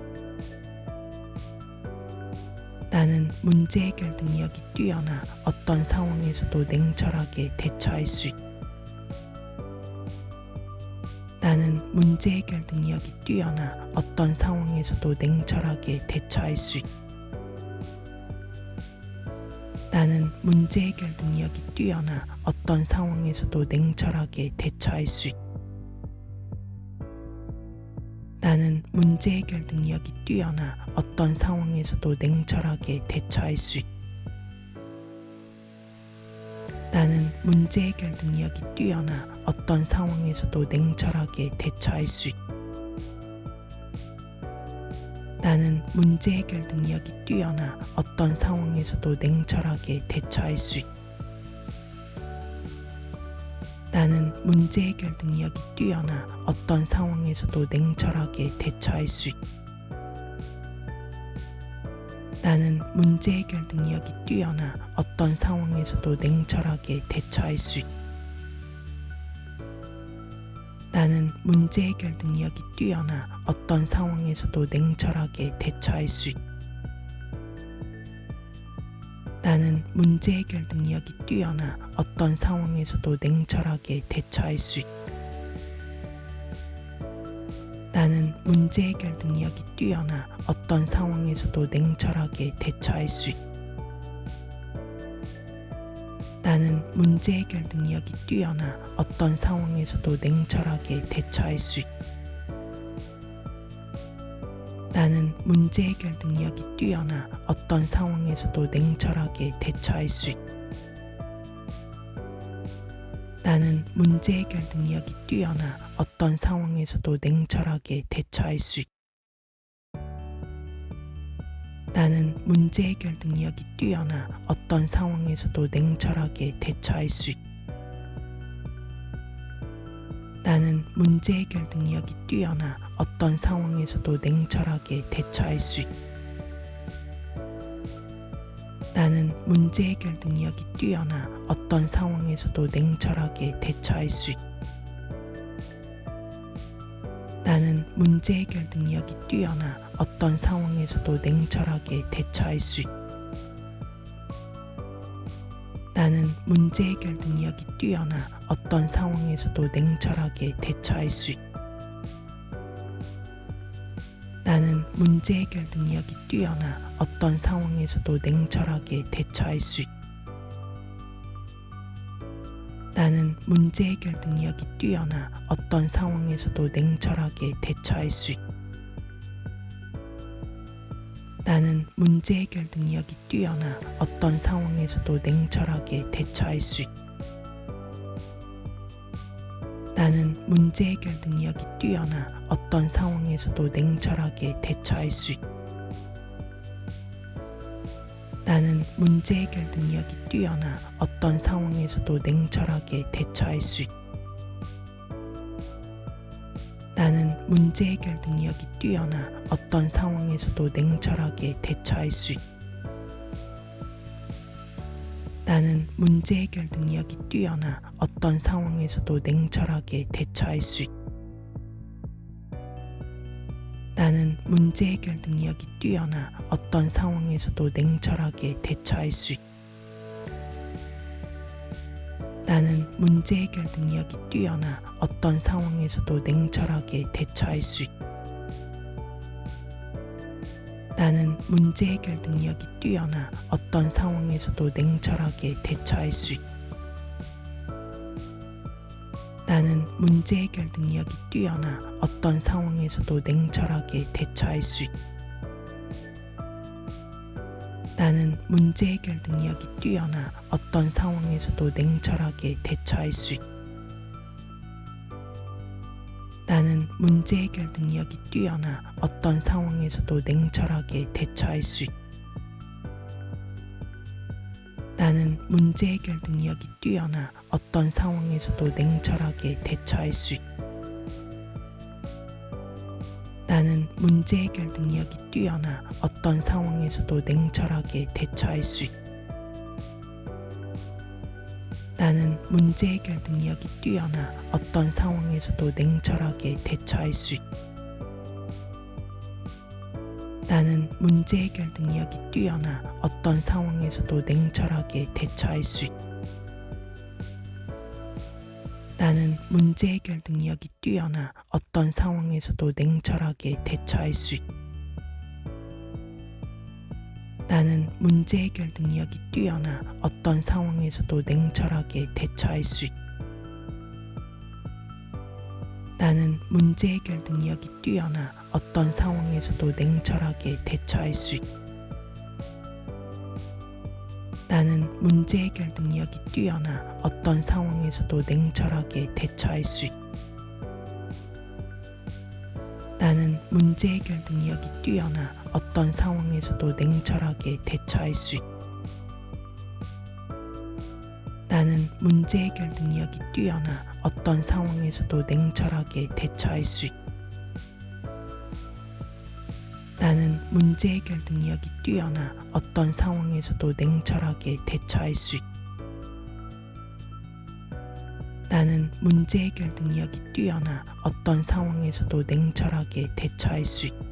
나는 문제 해결 능력이 뛰어나 어떤 상황에서도 냉철하게 대처할 수 있다. 나는 문제 해결 능력이 뛰어나 어떤 상황에서도 냉철하게 대처할 수 있다. 나는 문제 해결 능력이 뛰어나 어떤 상황에서도 냉철하게 대처할 수 있다. 나는 문제 해결 능력이 뛰어나 어떤 상황에서도 냉철하게 대처할 수 있다. 나는 문제 해결 능력이 뛰어나 어떤 상황에서도 냉철하게 대처할 수 있다. 나는 문제 해결 능력이 뛰어나 어떤 상황에서도 냉철하게 대처할 수 있다. 나는 문제 해결 능력이 뛰어나 어떤 상황에서도 냉철하게 대처할 수 있다. 나는 문제 해결 능력이 뛰어나 어떤 상황에서도 냉철하게 대처할 수 있다. 나는 문제 해결 능력이 뛰어나 어떤 상황에서도 냉철하게 대처할 수 있다. 나는 문제 해결 능력이 뛰어나 어떤 상황에서도 냉철하게 대처할 수 있다. 나는 문제 문제 해결 능력이 뛰어나 어떤 상황에서도 냉철하게 대처할 수 있다. 나는 문제 해결 능력이 뛰어나 어떤 상황에서도 냉철하게 대처할 수 있다. 나는 문제 해결 능력이 뛰어나 어떤 상황에서도 냉철하게 대처할 수 있다. 나는 문제 해결 능력이 뛰어나 어떤 상황에서도 냉철하게 대처할 수 있다. 나는 문제 해결 능력이 뛰어나 어떤 상황에서도 냉철하게 대처할 수 있다. 나는 문제 해결 능력이 뛰어나 어떤 상황에서도 냉철하게 대처할 수 있다. 나는 문제 해결 능력이 뛰어나 어떤 상황에서도 냉철하게 대처할 수 있다. 나는 문제 해결 능력이 뛰어나 어떤 상황에서도 냉철하게 대처할 수 있다. 나는 문제 해결 능력이 뛰어나 어떤 상황에서도 냉철하게 대처할 수 있다. 나는 문제 해결 능력이 뛰어나 어떤 상황에서도 냉철하게 대처할 수 있다. 나는 문제 해결 능력이 뛰어나 어떤 상황에서도 냉철하게 대처할 수 있다. 나는 문제 해결 능력이 뛰어나 어떤 상황에서도 냉철하게 대처할 수 있다. 나는 문제 해결 능력이 뛰어나 어떤 상황에서도 냉철하게 대처할 수 있다. 나는 문제 해결 능력이 뛰어나 어떤 상황에서도 냉철하게 대처할 수 있다. 나는 문제 해결 능력이 뛰어나 어떤 상황에서도 냉철하게 대처할 수 있다. 나는 문제 해결 능력이 뛰어나 어떤 상황에서도 냉철하게 대처할 수 있다. 나는 문제 해결 능력이 뛰어나 어떤 상황에서도 냉철하게 대처할 수 있다. 나는 문제 해결 능력이 뛰어나 어떤 상황에서도 냉철하게 대처할 수 있다. 나는 문제 해결 능력이 뛰어나 어떤 상황에서도 냉철하게 대처할 수 있다. 나는 문제 해결 능력이 뛰어나 어떤 상황에서도 냉철하게 대처할 수 있다. 나는 문제 해결 능력이 뛰어나 어떤 상황에서도 냉철하게 대처할 수 있다. 나는 문제 해결 능력이 뛰어나 어떤 상황에서도 냉철하게 대처할 수 있다. 나는 문제 해결 능력이 뛰어나 어떤 상황에서도 냉철하게 대처할 수 있다. 나는 문제 해결 능력이 뛰어나 어떤 상황에서도 냉철하게 대처할 수 있다. 나는 문제 해결 능력이 뛰어나 어떤 상황에서도 냉철하게 대처할 수 있다. 나는 문제 해결 능력이 뛰어나 어떤 상황에서도 냉철하게 대처할 수 있다. 나는 문제 해결 능력이 뛰어나 어떤 상황에서도 냉철하게 대처할 수 있다. 나는 문제 해결 능력이 뛰어나 어떤 상황에서도 냉철하게 대처할 수 있다. 나는 문제 해결 능력이 뛰어나 어떤 상황에서도 냉철하게 대처할 수 있다. 나는 문제 해결 능력이 뛰어나 어떤 상황에서도 냉철하게 대처할 수 있다. 나는 문제 해결 능력이 뛰어나 어떤 상황에서도 냉철하게 대처할 수 있다. 나는 문제 해결 능력이 뛰어나 어떤 상황에서도 냉철하게 대처할 수 있다. 나는 문제 해결 능력이 뛰어나 어떤 상황에서도 냉철하게 대처할 수 있다. 나는 문제 해결 능력이 뛰어나 어떤 상황에서도 냉철하게 대처할 수 있다.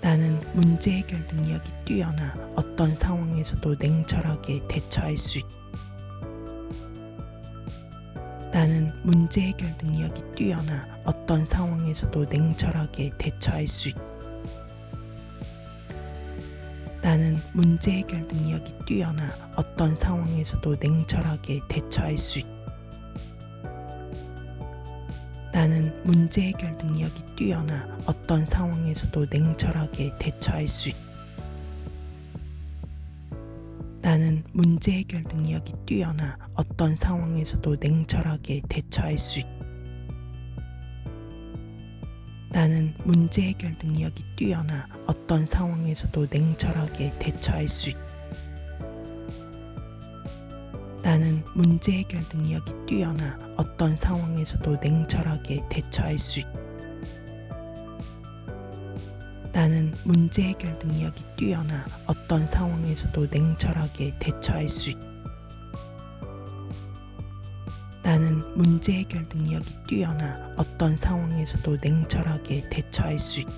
나는 문제 해결 능력이 뛰어나 어떤 상황에서도 냉철하게 대처할 수 있다. 나는 문제 해결 능력이 뛰어나 어떤 상황에서도 냉철하게 대처할 수 있다. 나는 문제 해결 능력이 뛰어나 어떤 상황에서도 냉철하게 대처할 수 있다. 나는 문제 해결 능력이 뛰어나 어떤 상황에서도 냉철하게 대처할 수 있다. 나는 문제 해결 능력이 뛰어나 어떤 상황에서도 냉철하게 대처할 수 있다. 나는 문제 해결 능력이 뛰어나 어떤 상황에서도 냉철하게 대처할 수 있다. 나는 문제 해결 능력이 뛰어나 어떤 상황에서도 냉철하게 대처할 수 있다. 나는 문제 해결 능력이 뛰어나 어떤 상황에서도 냉철하게 대처할 수 있다. 나는 문제 해결 능력이 뛰어나 어떤 상황에서도 냉철하게 대처할 수 있다.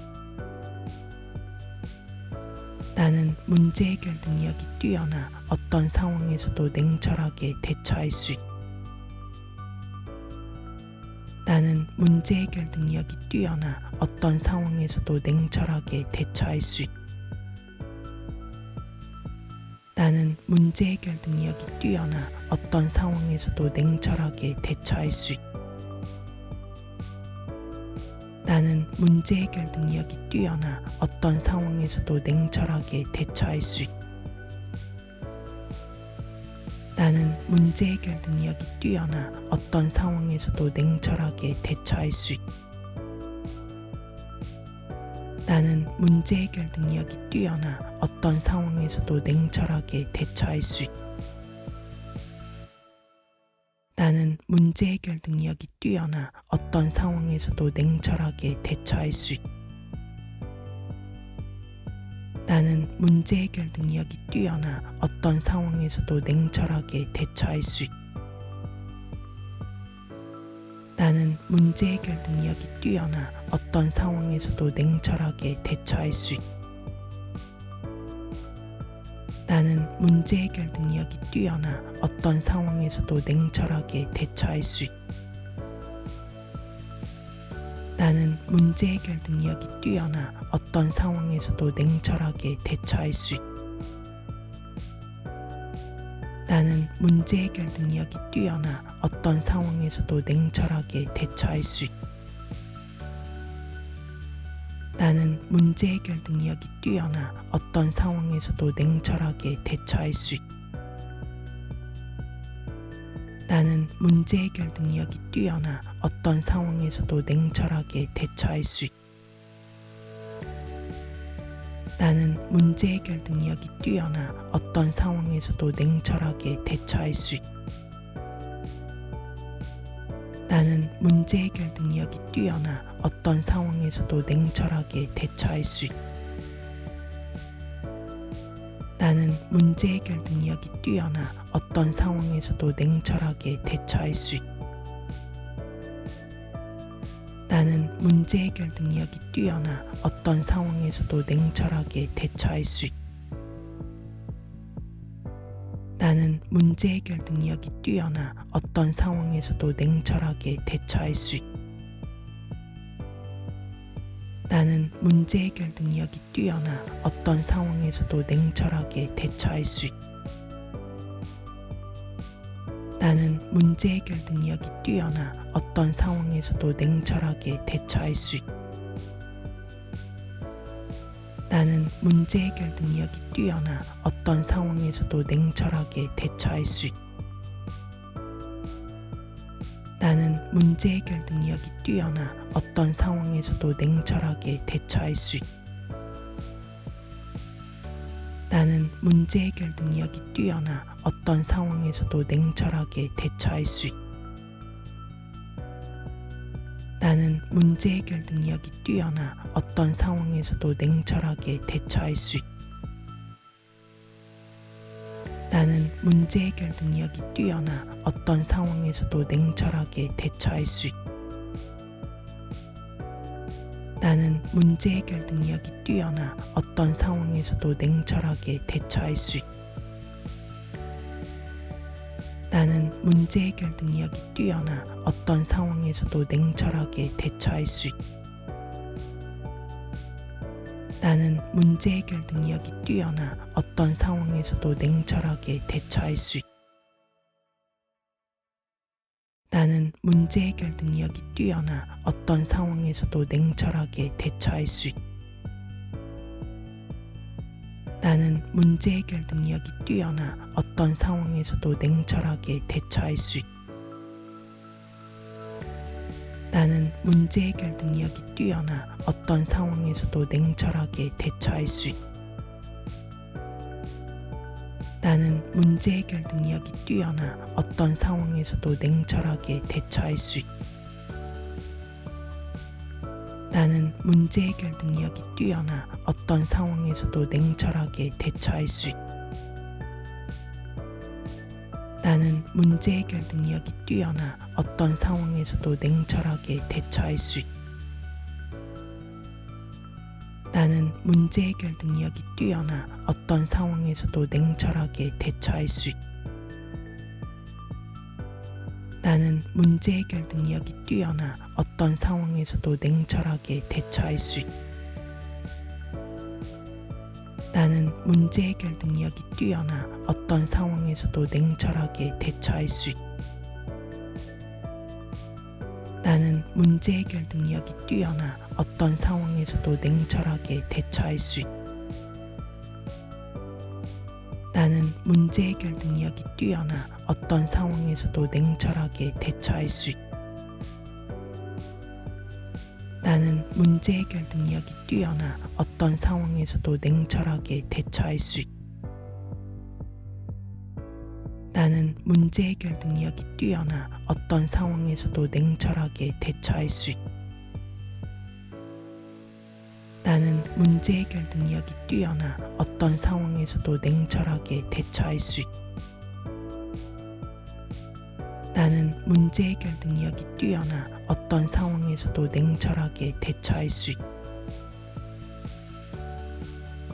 나는 문제 해결 능력이 뛰어나 어떤 상황에서도 냉철하게 대처할 수 있다. 나는 문제 해결 능력이 뛰어나 어떤 상황에서도 냉철하게 대처할 수 있다. 나는 문제 해결 능력이 뛰어나 어떤 상황에서도 냉철하게 대처할 수 있다. 나는 문제 해결 능력이 뛰어나 어떤 상황에서도 냉철하게 대처할 수 있다. 나는 문제 해결 능력이 뛰어나 어떤 상황에서도 냉철하게 대처할 수 있다. 나는 문제 해결 능력이 뛰어나 어떤 상황에서도 냉철하게 대처할 수 있다. 나는 문제 해결 능력이 뛰어나 어떤 상황에서도 냉철하게 대처할 수 있다. 나는 문제 해결 능력이 뛰어나 어떤 상황에서도 냉철하게 대처할 수 있다. 나는 문제 해결 능력이 뛰어나 어떤 상황에서도 냉철하게 대처할 수 있다. 나는 문제 해결 능력이 뛰어나 어떤 상황에서도 냉철하게 대처할 수 있다. 나는 문제 해결 능력이 뛰어나 어떤 상황에서도 냉철하게 대처할 수 있다. 나는 문제 해결 능력이 뛰어나 어떤 상황에서도 냉철하게 대처할 수 있다. 나는 문제 해결 능력이 뛰어나 어떤 상황에서도 냉철하게 대처할 수 있다. 나는 문제 해결 능력이 뛰어나 어떤 상황에서도 냉철하게 대처할 수 있다. 나는 문제 해결 능력이 뛰어나 어떤 상황에서도 냉철하게 대처할 수 있다. 나는 문제 해결 능력이 뛰어나 어떤 상황에서도 냉철하게 대처할 수 있다. 나는 문제 해결 능력이 뛰어나 어떤 상황에서도 냉철하게 대처할 수 있다. 나는 문제 해결 능력이 뛰어나 어떤 상황에서도 냉철하게 대처할 수 있다. 나는 문제 해결 능력이 뛰어나 어떤 상황에서도 냉철하게 대처할 수 있다. 나는 문제 해결 능력이 뛰어나 어떤 상황에서도 냉철하게 대처할 수 있다. 나는 문제 해결 능력이 뛰어나 어떤 상황에서도 냉철하게 대처할 수 있다. 나는 문제 해결 능력이 뛰어나 어떤 상황에서도 냉철하게 대처할 수 있다. 나는 문제 해결 능력이 뛰어나 어떤 상황에서도 냉철하게 대처할 수 있다. 나는 문제 해결 능력이 뛰어나 어떤 상황에서도 냉철하게 대처할 수 있다. 나는 문제 해결 능력이 뛰어나 어떤 상황에서도 냉철하게 대처할 수 있다. 나는 문제 해결 능력이 뛰어나 어떤 상황에서도 냉철하게 대처할 수 있다. 나는 문제 해결 능력이 뛰어나 어떤 상황에서도 냉철하게 대처할 수 있다. 나는 문제 해결 능력이 뛰어나 어떤 상황에서도 냉철하게 대처할 수 있다. 나는 문제 해결 능력이 뛰어나 어떤 상황에서도 냉철하게 대처할 수 있다. 나는 문제 해결 능력이 뛰어나 어떤 상황에서도 냉철하게 대처할 수 있다. 나는 문제 해결 능력이 뛰어나 어떤 상황에서도 냉철하게 대처할 수 있다. 나는 문제 해결 능력이 뛰어나 어떤 상황에서도 냉철하게 대처할 수 있다. 나는 문제 해결 능력이 뛰어나 어떤 상황에서도 냉철하게 대처할 수 있다. 나는 문제 해결 능력이 뛰어나 어떤 상황에서도 냉철하게 대처할 수 있다. 나는 문제 해결 능력이 뛰어나 어떤 상황에서도 냉철하게 대처할 수 있다. 나는 문제 해결 능력이 뛰어나 어떤 상황에서도 냉철하게 대처할 수 있다. 나는 문제 해결 능력이 뛰어나 어떤 상황에서도 냉철하게 대처할 수 있다. 나는 문제 해결 능력이 뛰어나 어떤 상황에서도 냉철하게 대처할 수 있다. 나는 문제 해결 능력이 뛰어나 어떤 상황에서도 냉철하게 대처할 수 있다. 나는 문제 해결 능력이 뛰어나 어떤 상황에서도 냉철하게 대처할 수 있다. 나는 문제 해결 능력이 뛰어나 어떤 상황에서도 냉철하게 대처할 수 있다. 나는 문제 해결 능력이 뛰어나 어떤 상황에서도 냉철하게 대처할 수 있다. 나는 문제 해결 능력이 뛰어나 어떤 상황에서도 냉철하게 대처할 수 있다. 나는 문제 해결 능력이 뛰어나 어떤 상황에서도 냉철하게 대처할 수 있다.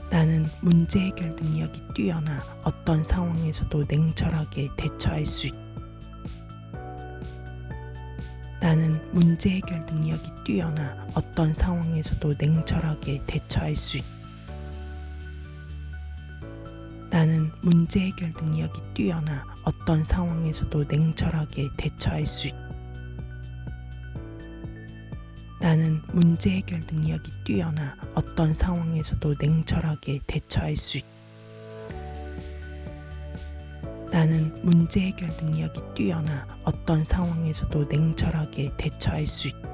나는 문제 해결 능력이 뛰어나 어떤 상황에서도 냉철하게 대처할 수 있다. 나는 문제 해결 능력이 뛰어나 어떤 상황에서도 냉철하게 대처할 수 있다. 나는 문제 해결 능력이 뛰어나 어떤 상황에서도 냉철하게 대처할 수 있다. 나는 문제 해결 능력이 뛰어나 어떤 상황에서도 냉철하게 대처할 수 있다. 나는 문제 해결 능력이 뛰어나 어떤 상황에서도 냉철하게 대처할 수 있다.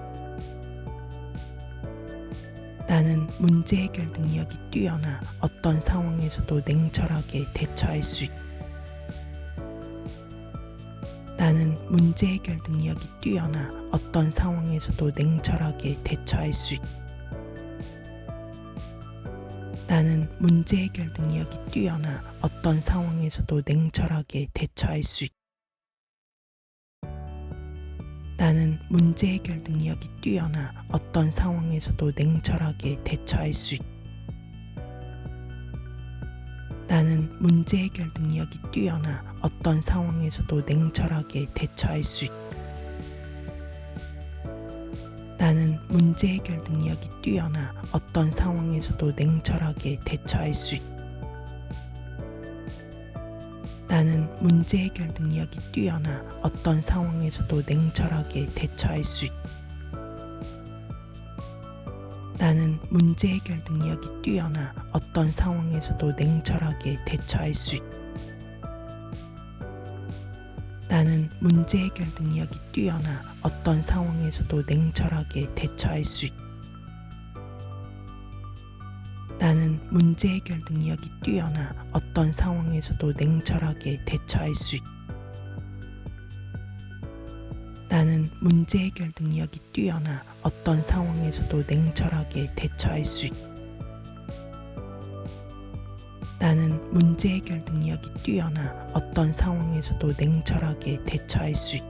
나는 문제 해결 능력이 뛰어나 어떤 상황에서도 냉철하게 대처할 수 있다. 나는 문제 해결 능력이 뛰어나 어떤 상황에서도 냉철하게 대처할 수 있다. 나는 문제 해결 능력이 뛰어나 어떤 상황에서도 냉철하게 대처할 수 있다. 나는 문제 해결 능력이 뛰어나 어떤 상황에서도 냉철하게 대처할 수 있다. 나는 문제 해결 능력이 뛰어나 어떤 상황에서도 냉철하게 대처할 수 있다. 나는 문제 해결 능력이 뛰어나 어떤 상황에서도 냉철하게 대처할 수 있다. 나는 문제 해결 능력이 뛰어나 어떤 상황에서도 냉철하게 대처할 수 있다. 나는 문제 해결 능력이 뛰어나 어떤 상황에서도 냉철하게 대처할 수 있다. 나는 문제 해결 능력이 뛰어나 어떤 상황에서도 냉철하게 대처할 수 있다. 나는 문제 해결 능력이 뛰어나 어떤 상황에서도 냉철하게 대처할 수 있다. 나는 문제 해결 능력이 뛰어나 어떤 상황에서도 냉철하게 대처할 수 있다. 나는 문제 해결 능력이 뛰어나 어떤 상황에서도 냉철하게 대처할 수 있다.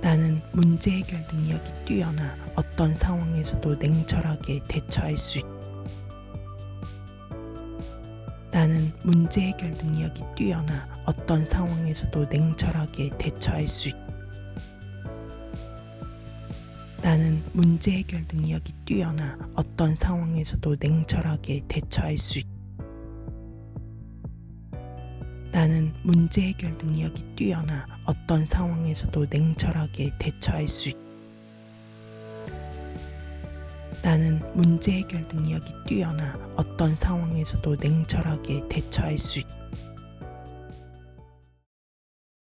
나는 문제 해결 능력이 뛰어나 어떤 상황에서도 냉철하게 대처할 수 있다. 나는 문제 해결 능력이 뛰어나 어떤 상황에서도 냉철하게 대처할 수 있다. 나는 문제 해결 능력이 뛰어나 어떤 상황에서도 냉철하게 대처할 수 있다. 나는 문제 해결 능력이 뛰어나 어떤 상황에서도 냉철하게 대처할 수 있다. 나는 문제 해결 능력이 뛰어나 어떤 상황에서도 냉철하게 대처할 수 있다.